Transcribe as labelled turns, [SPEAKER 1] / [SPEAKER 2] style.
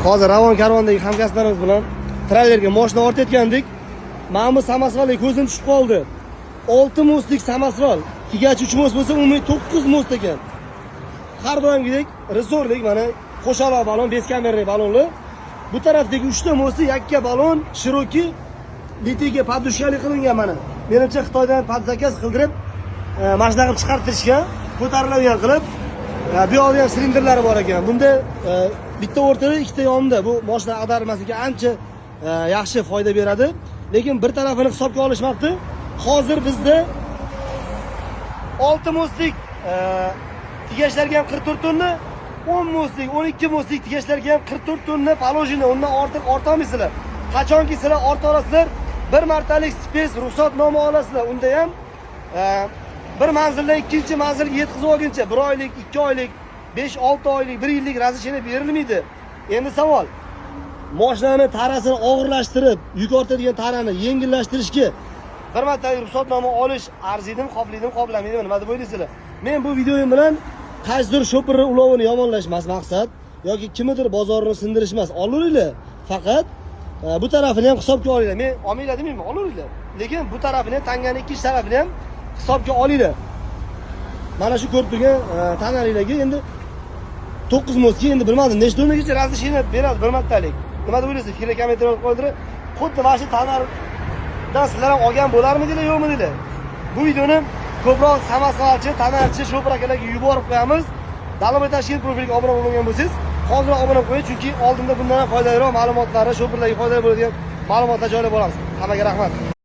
[SPEAKER 1] Hozir Ravon karvondagi hamkasblarimiz bilan treylerga mashina ortayotgandik. Mana bu samosyolga ko'zim tushib qoldi. 6 mostlik samosyol, tigachi 3 most bo'lsa, umumiy 9 most ekan. Har doimgidek resorlik mana qo'shaloq balon, beskamerli balonli. Bu tarafdagi 3 ta mosti yakka balon, shiroki litiga podushkali qilingan mana. Menimcha Xitoydan podzakaz qildirib, mashina qilib chiqartirishgan, ko'tariladigan qilib, bu yoqda ham silindrlari bor ekan. Bunda bitta o'rtada, ikkita yonida bu mashina ag'darilmasiga ancha yaxshi foyda beradi. Lekin bir tarafini hisobga olishmabdi. Hozir bizda 6 mostlik tigashlarga ham 44 tonna, 10 mostlik, 12 mostlik tigashlarga ham 44 tonna poложение, undan ortiq orta olmaysizlar. Qachonki sizlar orta olasizlar, bir martalik space ruxsatnoma olasizlar. Unda ham bir manzildan ikkinchi manzilga yetkazib olguncha 1 oylik, 2 oylik, 5-6 oylik, 1 yillik razрешение berilmaydi. Endi savol, mashinani tarasini og'irlashtirib, yuk ortadigan tarani yengillashtirishga bir martalik ruxsatnoma olish arziydimi, qoplaydimi, qoplamaydi, nima deb o'ylaysizlar? Men bu videoyim bilan qaysidir sho'pirni ulovini yomonlash emas maqsad, yoki kimnidir bozorini sindirish emas. Olaveringlar. Faqat bu tarafini ham hisobga olinglar. Men olmaylar demayman, olaveringlar. Lekin bu tarafini ham, tanganing ikkinchi tarafini ham hisobga olinglar. Mana shu ko'rib turgan tanalilarga endi 9 mostga endi bilmadim, nechta o'rnagacha razрешение beradi bir martalik. Nima deb o'ylaysiz? Fikr kommentariyga qoldirib, xuddi mana shu tanardan sizlar ham olgan bo'larmidinglar, yo'qmidinglar? Bu videoni ko'proq samosyolchi, tanarchi, sho'pir akalarga yuborib qo'yamiz. Dalomat Toshkent profiliga obuna bo'lmagan bo'lsangiz, hozir obuna qo'ying, chunki oldinda bundan ham foydaliroq ma'lumotlar, sho'pirlarga foydali bo'ladigan ma'lumotlar joylab boramiz. Hammaga rahmat.